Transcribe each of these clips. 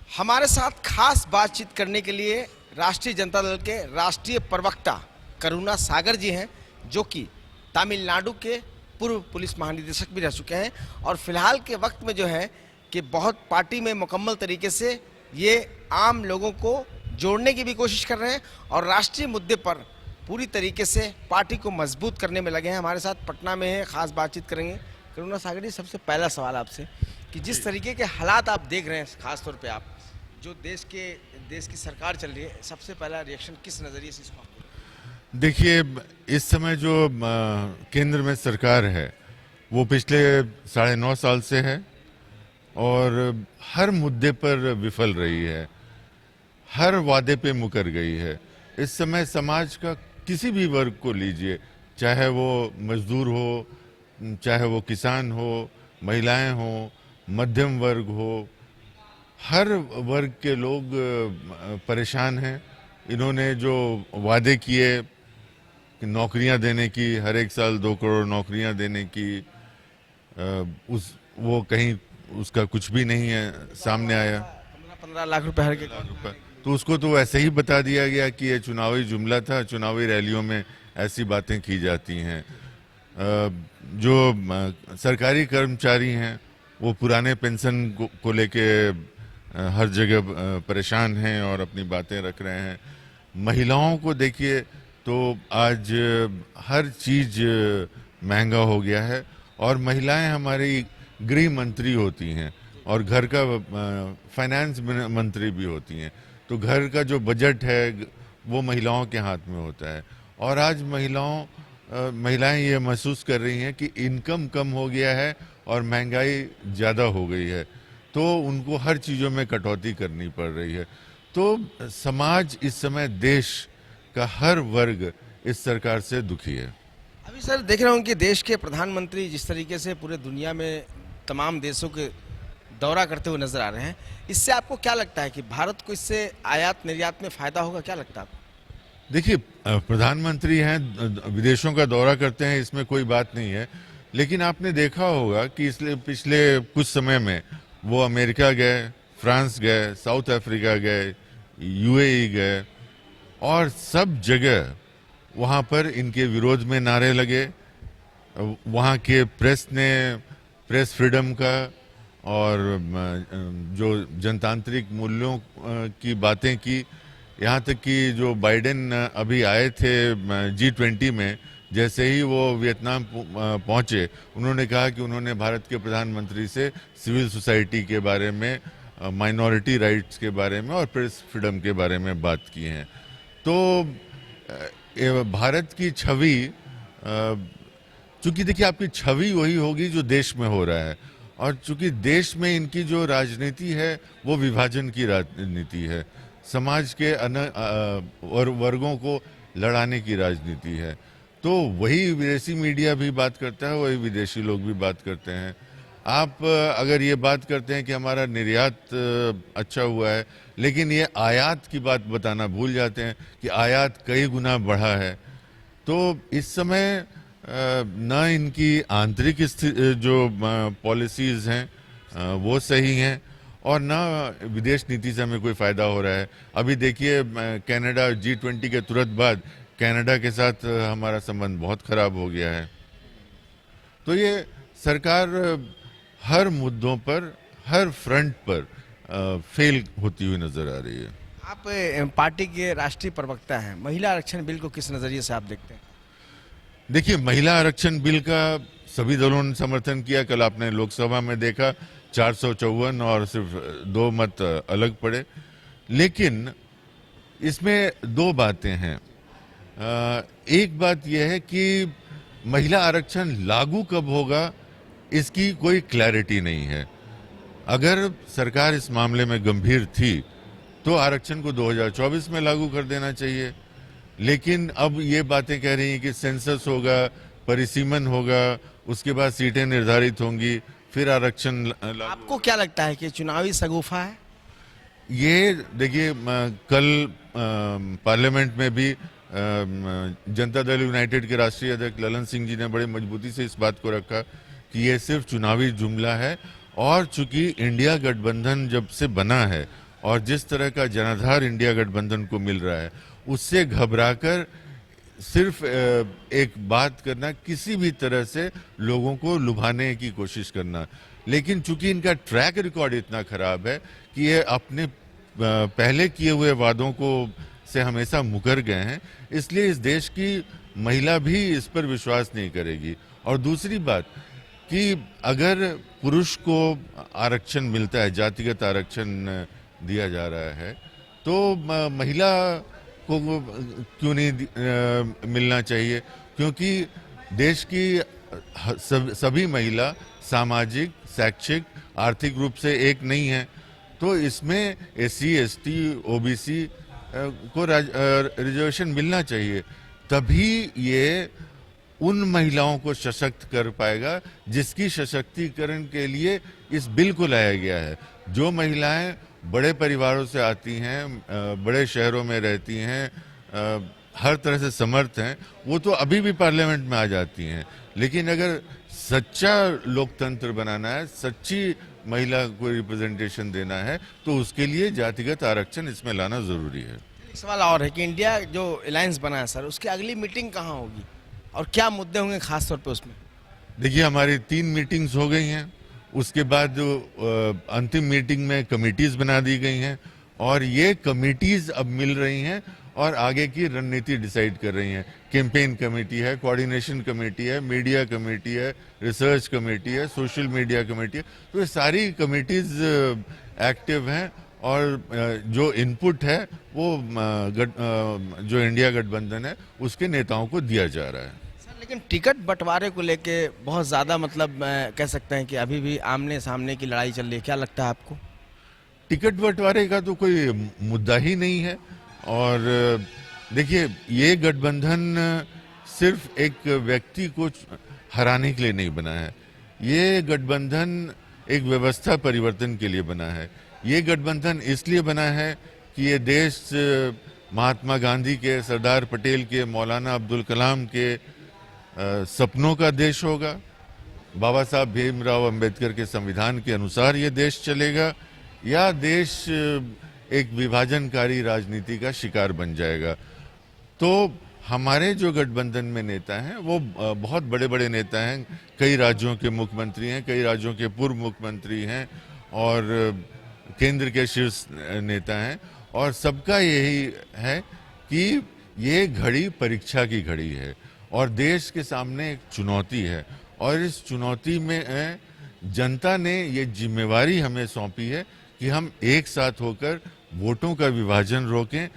हमारे साथ खास बातचीत करने के लिए राष्ट्रीय जनता दल के राष्ट्रीय प्रवक्ता करुणा सागर जी हैं, जो कि तमिलनाडु के पूर्व पुलिस महानिदेशक भी रह चुके हैं और फिलहाल के वक्त में जो है कि बहुत पार्टी में मुकम्मल तरीके से ये आम लोगों को जोड़ने की भी कोशिश कर रहे हैं और राष्ट्रीय मुद्दे पर पूरी तरीके से पार्टी को मजबूत करने में लगे हैं। हमारे साथ पटना में है, खास बातचीत करेंगे। करुणा सागर जी, सबसे पहला सवाल आपसे कि जिस तरीके के हालात आप देख रहे हैं, खास तौर पे आप जो देश की सरकार चल रही है, सबसे पहला रिएक्शन किस नज़रिए से इसको आपको? देखिए, इस समय जो केंद्र में सरकार है वो पिछले 9.5 साल से है और हर मुद्दे पर विफल रही है, हर वादे पे मुकर गई है। इस समय समाज का किसी भी वर्ग को लीजिए, चाहे वो मजदूर हो, चाहे वो किसान हो, महिलाएं हो, मध्यम वर्ग हो, हर वर्ग के लोग परेशान हैं। इन्होंने जो वादे किए कि नौकरियां देने की, हर एक साल 2 करोड़ नौकरियां देने की, वो कहीं उसका कुछ भी नहीं है सामने आया। 15 लाख रुपए हर के तो उसको तो ऐसे ही बता दिया गया कि ये चुनावी जुमला था, चुनावी रैलियों में ऐसी बातें की जाती हैं। जो सरकारी कर्मचारी हैं वो पुराने पेंशन को लेके हर जगह परेशान हैं और अपनी बातें रख रहे हैं। महिलाओं को देखिए तो आज हर चीज़ महंगा हो गया है और महिलाएं हमारी गृह मंत्री होती हैं और घर का फाइनेंस मंत्री भी होती हैं, तो घर का जो बजट है वो महिलाओं के हाथ में होता है। और आज महिलाएं ये महसूस कर रही हैं कि इनकम कम हो गया है और महंगाई ज़्यादा हो गई है, तो उनको हर चीज़ों में कटौती करनी पड़ रही है। तो समाज इस समय, देश का हर वर्ग इस सरकार से दुखी है। अभी सर देख रहा हूँ कि देश के प्रधानमंत्री जिस तरीके से पूरे दुनिया में तमाम देशों के दौरा करते हुए नजर आ रहे हैं, इससे आपको क्या लगता है कि भारत को इससे आयात निर्यात में फायदा होगा? क्या लगता है आपको? देखिए, प्रधानमंत्री हैं, विदेशों का दौरा करते हैं, इसमें कोई बात नहीं है, लेकिन आपने देखा होगा कि इसलिए पिछले कुछ समय में वो अमेरिका गए, फ्रांस गए, साउथ अफ्रीका गए, यूएई गए और सब जगह वहाँ पर इनके विरोध में नारे लगे। वहाँ के प्रेस ने प्रेस फ्रीडम का और जो जनतांत्रिक मूल्यों की बातें की। यहाँ तक कि जो बाइडेन अभी आए थे G20 में, जैसे ही वो वियतनाम पहुँचे, उन्होंने कहा कि उन्होंने भारत के प्रधानमंत्री से सिविल सोसाइटी के बारे में, माइनॉरिटी राइट्स के बारे में और प्रेस फ्रीडम के बारे में बात की है। तो भारत की छवि, चूंकि देखिए आपकी छवि वही होगी जो देश में हो रहा है, और चूंकि देश में इनकी जो राजनीति है वो विभाजन की राजनीति है, समाज के वर्गों को लड़ाने की राजनीति है। तो वही विदेशी मीडिया भी बात करता है, वही विदेशी लोग भी बात करते हैं। आप अगर ये बात करते हैं कि हमारा निर्यात अच्छा हुआ है, लेकिन ये आयात की बात बताना भूल जाते हैं कि आयात कई गुना बढ़ा है। तो इस समय न इनकी आंतरिक जो पॉलिसीज़ हैं वो सही हैं और न विदेश नीति से हमें कोई फ़ायदा हो रहा है। अभी देखिए, कनाडा G20 के तुरंत बाद कनाडा के साथ हमारा संबंध बहुत ख़राब हो गया है। तो ये सरकार हर मुद्दों पर, हर फ्रंट पर फेल होती हुई नज़र आ रही है। आप पार्टी के राष्ट्रीय प्रवक्ता हैं, महिला आरक्षण बिल को किस नज़रिए से आप देखते हैं? देखिए, महिला आरक्षण बिल का सभी दलों ने समर्थन किया। कल आपने लोकसभा में देखा 454 और सिर्फ 2 मत अलग पड़े। लेकिन इसमें 2 बातें हैं। एक बात यह है कि महिला आरक्षण लागू कब होगा इसकी कोई क्लैरिटी नहीं है। अगर सरकार इस मामले में गंभीर थी तो आरक्षण को 2024 में लागू कर देना चाहिए, लेकिन अब ये बातें कह रही हैं कि सेंसस होगा, परिसीमन होगा, उसके बाद सीटें निर्धारित होंगी, फिर आरक्षण आपको क्या लगता है कि चुनावी शगुफा है? ये देखिए, कल पार्लियामेंट में भी जनता दल यूनाइटेड के राष्ट्रीय अध्यक्ष ललन सिंह जी ने बड़ी मजबूती से इस बात को रखा कि ये सिर्फ चुनावी जुमला है, और चूंकि इंडिया गठबंधन जब से बना है और जिस तरह का जनाधार इंडिया गठबंधन को मिल रहा है, उससे घबराकर सिर्फ एक बात करना, किसी भी तरह से लोगों को लुभाने की कोशिश करना। लेकिन चूंकि इनका ट्रैक रिकॉर्ड इतना खराब है कि ये अपने पहले किए हुए वादों को से हमेशा मुकर गए हैं, इसलिए इस देश की महिला भी इस पर विश्वास नहीं करेगी। और दूसरी बात कि अगर पुरुष को आरक्षण मिलता है, जातिगत आरक्षण दिया जा रहा है, तो महिला को क्यों नहीं मिलना चाहिए? क्योंकि देश की सभी महिला सामाजिक, शैक्षिक, आर्थिक रूप से एक नहीं है। तो इसमें एससी, एसटी, ओबीसी को रिजर्वेशन मिलना चाहिए। तभी ये उन महिलाओं को सशक्त कर पाएगा जिसकी सशक्तिकरण के लिए इस बिल को लाया गया है। जो महिलाएं बड़े परिवारों से आती हैं, बड़े शहरों में रहती हैं, हर तरह से समर्थ हैं, वो तो अभी भी पार्लियामेंट में आ जाती हैं। लेकिन अगर सच्चा लोकतंत्र बनाना है, सच्ची महिला को रिप्रेजेंटेशन देना है, तो उसके लिए जातिगत आरक्षण इसमें लाना जरूरी है। एक सवाल और है कि इंडिया जो अलायंस बना है सर, उसकी अगली मीटिंग कहाँ होगी और क्या मुद्दे होंगे खास तौर पे उसमें? देखिए, हमारी 3 मीटिंग्स हो गई हैं। उसके बाद अंतिम मीटिंग में कमिटीज बना दी गई हैं और ये कमिटीज अब मिल रही हैं और आगे की रणनीति डिसाइड कर रही हैं। कैंपेन कमेटी है, कोऑर्डिनेशन कमेटी है, मीडिया कमेटी है, रिसर्च कमेटी है, सोशल मीडिया कमेटी है। तो ये सारी कमेटीज एक्टिव हैं और जो इनपुट है वो जो इंडिया गठबंधन है उसके नेताओं को दिया जा रहा है। लेकिन टिकट बंटवारे को लेके बहुत ज़्यादा मतलब कह सकते हैं कि अभी भी आमने सामने की लड़ाई चल रही है, क्या लगता है आपको? टिकट बंटवारे का तो कोई मुद्दा ही नहीं है। और देखिए, ये गठबंधन सिर्फ एक व्यक्ति को हराने के लिए नहीं बना है। ये गठबंधन एक व्यवस्था परिवर्तन के लिए बना है। ये गठबंधन इसलिए बना है कि ये देश महात्मा गांधी के, सरदार पटेल के, मौलाना अब्दुल कलाम के सपनों का देश होगा। बाबा साहब भीमराव अंबेडकर के संविधान के अनुसार ये देश चलेगा, या देश एक विभाजनकारी राजनीति का शिकार बन जाएगा। तो हमारे जो गठबंधन में नेता हैं वो बहुत बड़े बड़े नेता हैं, कई राज्यों के मुख्यमंत्री हैं, कई राज्यों के पूर्व मुख्यमंत्री हैं और केंद्र के शीर्ष नेता हैं। और सबका यही है कि ये घड़ी परीक्षा की घड़ी है और देश के सामने एक चुनौती है, और इस चुनौती में जनता ने ये जिम्मेवारी हमें सौंपी है कि हम एक साथ होकर वोटों का विभाजन रोकें,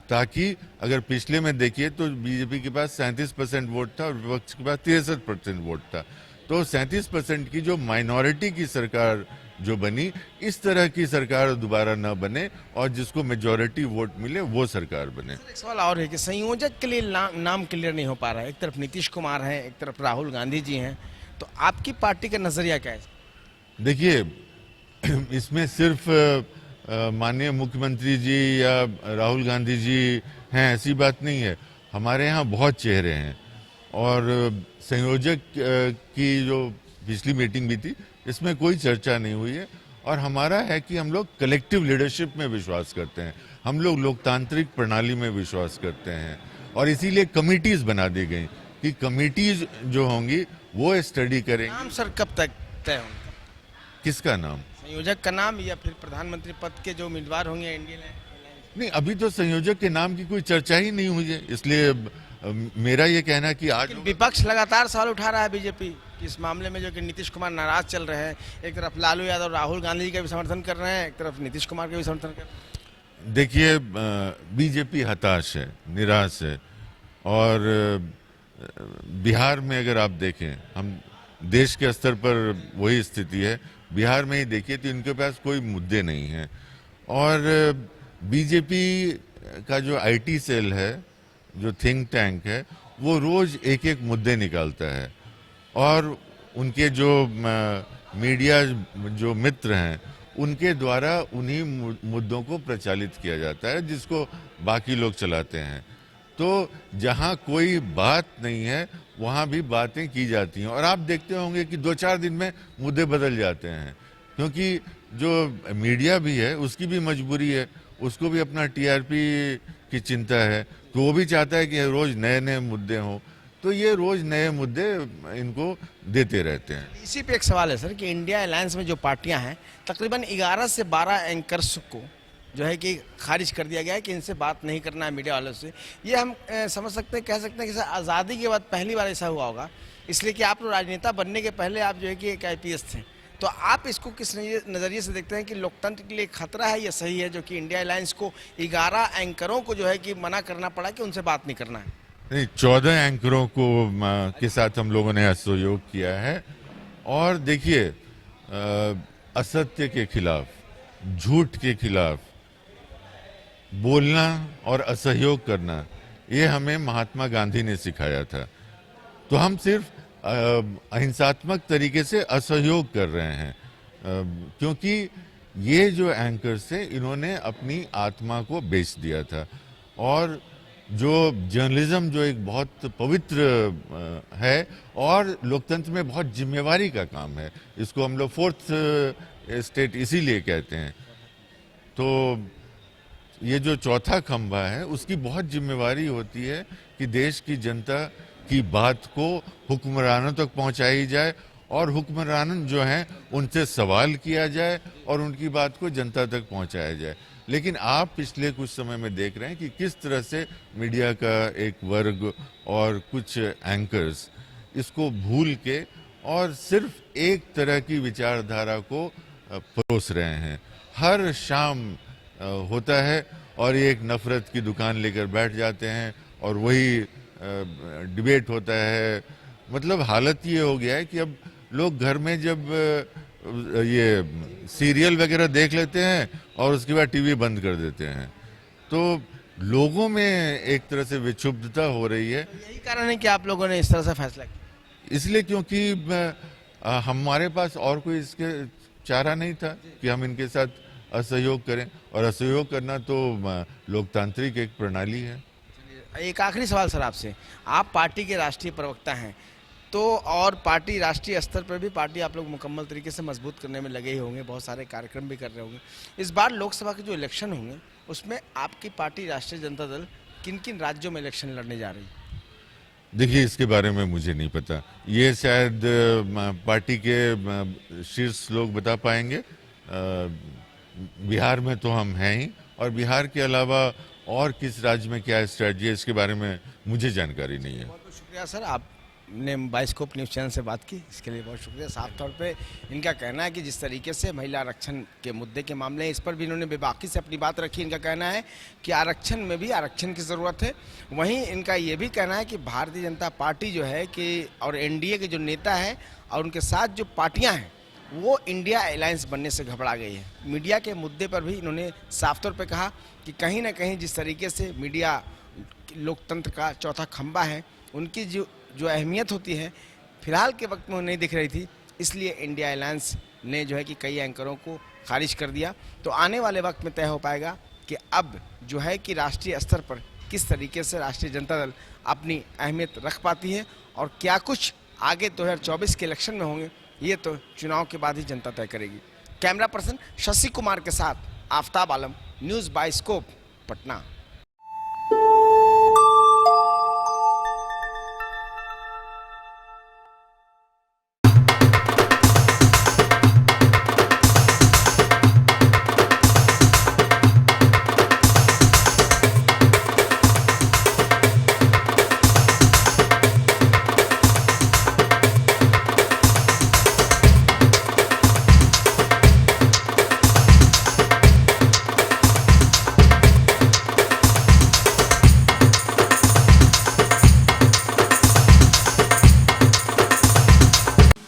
ताकि अगर पिछले में देखिए तो बीजेपी के पास 37% वोट था और विपक्ष के पास 63% वोट था। तो 37% की जो माइनॉरिटी की सरकार जो बनी, इस तरह की सरकार दोबारा न बने और जिसको मेजॉरिटी वोट मिले वो सरकार बने। एक सवाल और है कि संयोजक के लिए नाम क्लियर नहीं हो पा रहा है। एक तरफ नीतीश कुमार हैं, एक तरफ राहुल गांधी जी हैं, तो आपकी पार्टी का नजरिया क्या है? देखिए, इसमें सिर्फ माननीय मुख्यमंत्री जी या राहुल गांधी जी हैं ऐसी बात नहीं है। हमारे यहाँ बहुत चेहरे हैं और संयोजक की जो पिछली मीटिंग भी थी इसमें कोई चर्चा नहीं हुई है। और हमारा है कि हम लोग कलेक्टिव लीडरशिप में विश्वास करते हैं, हम लोग लोकतांत्रिक प्रणाली में विश्वास करते हैं और इसीलिए कमिटीज बना दी गई कि कमिटीज जो होंगी वो स्टडी करेंगे। नाम सर कब तक तय होंगे? किसका नाम? संयोजक का नाम या फिर प्रधानमंत्री पद के जो उम्मीदवार होंगे इंडियन? नहीं, अभी तो संयोजक के नाम की कोई चर्चा ही नहीं हुई है, इसलिए मेरा ये कहना कि आज विपक्ष लगातार सवाल उठा रहा है बीजेपी इस मामले में, जो कि नीतीश कुमार नाराज चल रहे हैं। एक तरफ लालू यादव राहुल गांधी का भी समर्थन कर रहे हैं, एक तरफ नीतीश कुमार का भी समर्थन कर रहे हैं। देखिए, बीजेपी हताश है, निराश है। और बिहार में अगर आप देखें, हम देश के स्तर पर वही स्थिति है, बिहार में ही देखिए तो इनके पास कोई मुद्दे नहीं हैं। और बीजेपी का जो आईटी सेल है, जो थिंक टैंक है, वो रोज एक एक मुद्दे निकालता है और उनके जो मीडिया जो मित्र हैं उनके द्वारा उन्हीं मुद्दों को प्रचालित किया जाता है जिसको बाकी लोग चलाते हैं। तो जहां कोई बात नहीं है वहां भी बातें की जाती हैं और आप देखते होंगे कि 2-4 दिन में मुद्दे बदल जाते हैं, क्योंकि जो मीडिया भी है उसकी भी मजबूरी है, उसको भी अपना टीआरपी की चिंता है, तो वो भी चाहता है कि रोज नए नए मुद्दे हों, तो ये रोज नए मुद्दे इनको देते रहते हैं। इसी पे एक सवाल है सर कि इंडिया अलायंस में जो पार्टियां हैं तकरीबन 11 से 12 एंकर्स को जो है कि खारिज कर दिया गया है कि इनसे बात नहीं करना है मीडिया वालों से। ये हम समझ सकते हैं, कह सकते हैं कि सर आज़ादी के बाद पहली बार ऐसा हुआ होगा, इसलिए कि आप लोग राजनेता बनने के पहले आप जो है कि एक आईपीएस थे, तो आप इसको किस नज़रिए से देखते हैं कि लोकतंत्र के लिए खतरा है या सही है जो कि इंडिया अलायंस को 11 एंकरों को जो है कि मना करना पड़ा कि उनसे बात नहीं करना है? नहीं, 14 एंकरों को के साथ हम लोगों ने असहयोग किया है। और देखिए, असत्य के खिलाफ, झूठ के खिलाफ बोलना और असहयोग करना, ये हमें महात्मा गांधी ने सिखाया था। तो हम सिर्फ अहिंसात्मक तरीके से असहयोग कर रहे हैं, क्योंकि ये जो एंकर्स थे इन्होंने अपनी आत्मा को बेच दिया था। और जो जर्नलिज्म जो एक बहुत पवित्र है और लोकतंत्र में बहुत जिम्मेवारी का काम है, इसको हम लोग फोर्थ स्टेट इसीलिए कहते हैं, तो ये जो चौथा खंभा है उसकी बहुत जिम्मेवारी होती है कि देश की जनता की बात को हुक्मरानों तक पहुंचाई जाए और हुक्मरान जो हैं उनसे सवाल किया जाए और उनकी बात को जनता तक पहुंचाया जाए। लेकिन आप पिछले कुछ समय में देख रहे हैं कि किस तरह से मीडिया का एक वर्ग और कुछ एंकर्स इसको भूल के और सिर्फ एक तरह की विचारधारा को परोस रहे हैं। हर शाम होता है और ये एक नफरत की दुकान लेकर बैठ जाते हैं और वही डिबेट होता है। मतलब हालत ये हो गया है कि अब लोग घर में जब ये सीरियल वगैरह देख लेते हैं और उसके बाद टीवी बंद कर देते हैं, तो लोगों में एक तरह से विक्षुब्धता हो रही है। यही कारण है कि आप लोगों ने इस तरह से फैसला किया? इसलिए क्योंकि हमारे पास और कोई इसके चारा नहीं था कि हम इनके साथ असहयोग करें, और असहयोग करना तो लोकतांत्रिक एक प्रणाली है। एक आखिरी सवाल सर आपसे, आप पार्टी के राष्ट्रीय प्रवक्ता हैं, तो और पार्टी राष्ट्रीय स्तर पर भी पार्टी आप लोग मुकम्मल तरीके से मजबूत करने में लगे ही होंगे, बहुत सारे कार्यक्रम भी कर रहे होंगे। इस बार लोकसभा के जो इलेक्शन होंगे उसमें आपकी पार्टी राष्ट्रीय जनता दल किन किन राज्यों में इलेक्शन लड़ने जा रही है? देखिए, इसके बारे में मुझे नहीं पता, ये शायद पार्टी के शीर्ष लोग बता पाएंगे। बिहार में तो हम हैं ही, और बिहार के अलावा और किस राज्य में क्या स्ट्रेटजी है इसके बारे में मुझे जानकारी नहीं है। बहुत बहुत शुक्रिया सर, आपने बाइस्कोप न्यूज़ चैनल से बात की, इसके लिए बहुत शुक्रिया। साफ तौर पे इनका कहना है कि जिस तरीके से महिला आरक्षण के मुद्दे के मामले हैं, इस पर भी इन्होंने बेबाकी से अपनी बात रखी। इनका कहना है कि आरक्षण में भी आरक्षण की ज़रूरत है। वहीं इनका ये भी कहना है कि भारतीय जनता पार्टी जो है कि और एनडीए के जो नेता हैं और उनके साथ जो पार्टियाँ हैं वो इंडिया अलायंस बनने से घबरा गई है। मीडिया के मुद्दे पर भी इन्होंने साफ तौर पे कहा कि कहीं ना कहीं जिस तरीके से मीडिया लोकतंत्र का चौथा खंभा है, उनकी जो अहमियत होती है फिलहाल के वक्त में वो नहीं दिख रही थी, इसलिए इंडिया अलायंस ने जो है कि कई एंकरों को खारिज कर दिया। तो आने वाले वक्त में तय हो पाएगा कि अब जो है कि राष्ट्रीय स्तर पर किस तरीके से राष्ट्रीय जनता दल अपनी अहमियत रख पाती है और क्या कुछ आगे 2024 के इलेक्शन में होंगे, ये तो चुनाव के बाद ही जनता तय करेगी। कैमरा पर्सन शशि कुमार के साथ आफ्ताब आलम, न्यूज़ बाइस्कोप, पटना।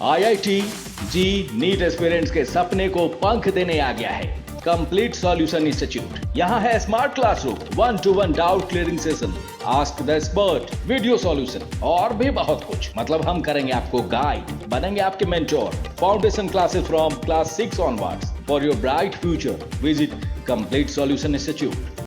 IIT जी नीट एस्पिरेंट्स के सपने को पंख देने आ गया है कंप्लीट सॉल्यूशन इंस्टीट्यूट। यहाँ है smart classroom, 1-to-1 doubt clearing session, ask the expert, video solution और भी बहुत कुछ। मतलब हम करेंगे आपको गाइड, बनेंगे आपके mentor. Foundation classes from class 6 onwards for your bright future. Visit complete solution institute.